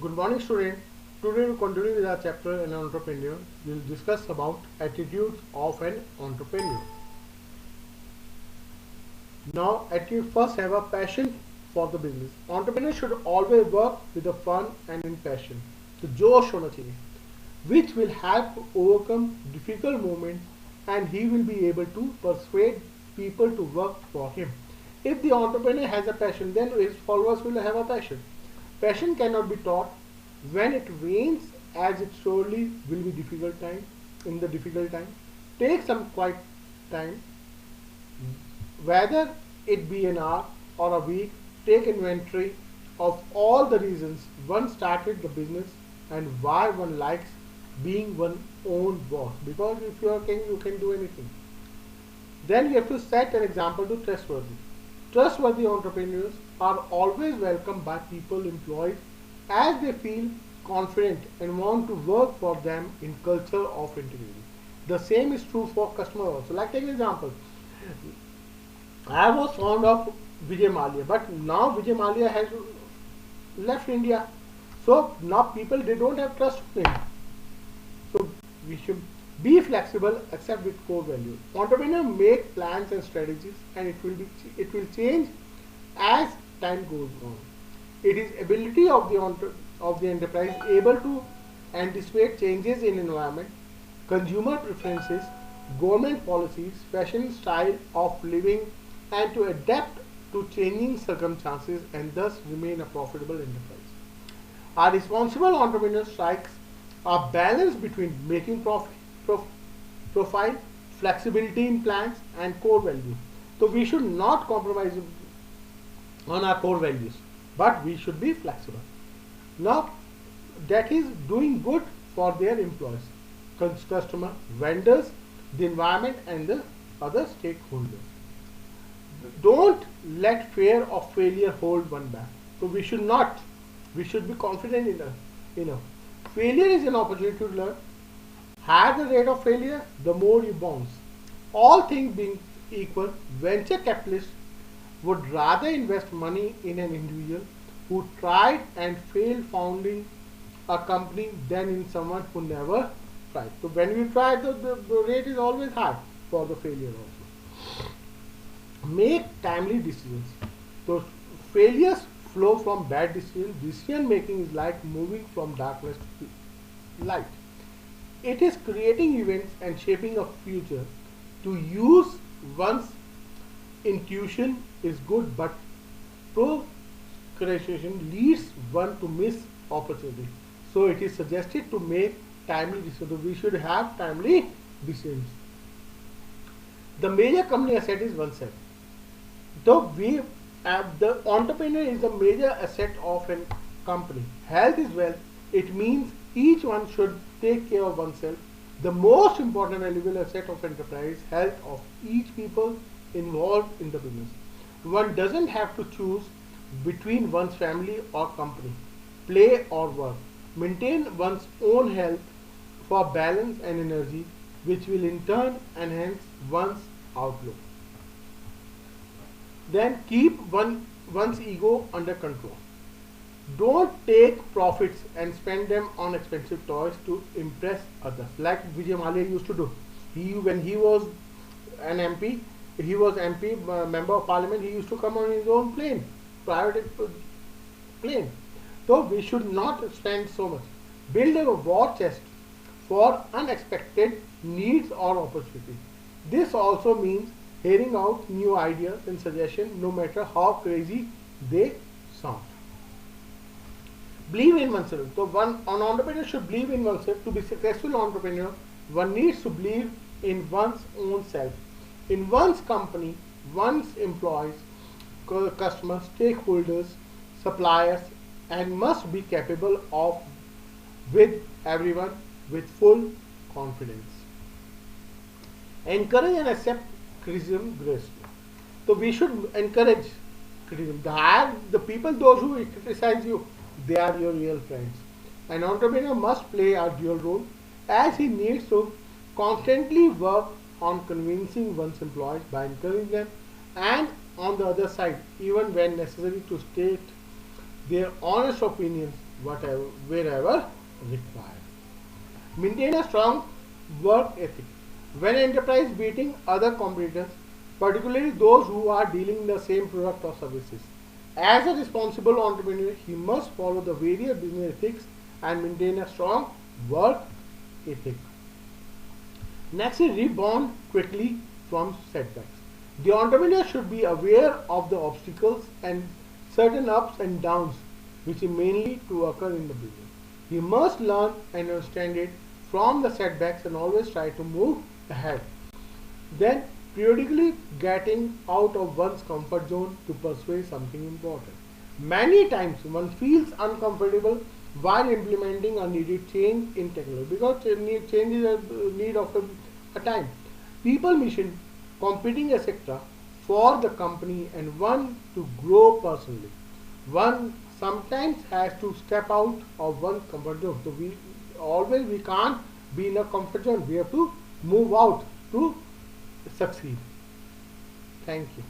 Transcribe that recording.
Good morning, student. Today we continue with our chapter an entrepreneur. We will discuss about attitudes of an entrepreneur. Now, attitude first have a passion for the business. Entrepreneur should always work with a fun and in passion. तो जोश होना चाहिए, which will help to overcome difficult moments, and he will be able to persuade people to work for him. If the entrepreneur has a passion, then his followers will have a passion. Passion cannot be taught. When it rains, as it surely will be difficult time, in the difficult time, take some quiet time, whether it be an hour or a week. Take inventory of all the reasons one started the business and why one likes being one's own boss. Because if you are king, you can do anything. Then you have to set an example to trustworthy. Trustworthy entrepreneurs are always welcomed by people employed as they feel confident and want to work for them in culture of integrity. The same is true for customers also. Like take an example. I was fond of Vijay Mallya, but now Vijay Mallya has left India. So now people they don't have trust in him. So we should be flexible, accept with core values. Entrepreneur make plans and strategies, and it will change as time goes on. It is ability of the enterprise able to anticipate changes in environment, consumer preferences, government policies, fashion style of living, and to adapt to changing circumstances and thus remain a profitable enterprise. A responsible entrepreneur strikes a balance between making profile, flexibility in plans, and core values. So we should not compromise on our core values, but we should be flexible. Now, that is doing good for their employees, customer, vendors, the environment, and the other stakeholders. Don't let fear of failure hold one back. So we should not. We should be confident enough. Failure is an opportunity to learn. Higher the rate of failure, the more you bounce. All things being equal, venture capitalists would rather invest money in an individual who tried and failed founding a company than in someone who never tried. So when we try, the rate is always high for the failure also. Make timely decisions. So failures flow from bad decisions. Decision making is like moving from darkness to light. It is creating events and shaping a future. To use one's intuition is good, but procrastination leads one to miss opportunity. So it is suggested to make timely decisions. So we should have timely decisions. The major company asset is oneself. So the entrepreneur is the major asset of a company. Health is wealth. It means each one should take care of oneself. The most important valuable asset of enterprise, health of each people involved in the business. One doesn't have to choose between one's family or company, play or work. Maintain one's own health for balance and energy, which will in turn enhance one's outlook. Then keep one's ego under control. Don't take profits and spend them on expensive toys to impress others, like Vijay Mallya used to do. When he was an MP, he was MP, member of parliament, he used to come on his own plane, private plane. So we should not spend so much. Build a war chest for unexpected needs or opportunities. This also means hearing out new ideas and suggestions, no matter how crazy they sound. Believe in oneself. So an entrepreneur should believe in oneself. To be successful entrepreneur, one needs to believe in one's own self, in one's company, one's employees, customers, stakeholders, suppliers, and must be capable of with everyone with full confidence. Encourage and accept criticism gracefully. So we should encourage criticism. The people, those who criticize you, they are your real friends. An entrepreneur must play a dual role, as he needs to constantly work on convincing one's employees by encouraging them, and on the other side, even when necessary, to state their honest opinions whatever wherever required. Maintain a strong work ethic. When enterprise beating other competitors, particularly those who are dealing the same product or services, as a responsible entrepreneur, he must follow the various business ethics and maintain a strong work ethic. Next is rebound quickly from setbacks. The entrepreneur should be aware of the obstacles and certain ups and downs which are mainly to occur in the business. He must learn and understand it from the setbacks and always try to move ahead. Then periodically getting out of one's comfort zone to pursue something important. Many times one feels uncomfortable while implementing a needed change in technology because change is a need of a time. People mission competing etc. for the company and one to grow personally. One sometimes has to step out of one's comfort zone. So we can't be in a comfort zone. We have to move out to succeed. Thank you.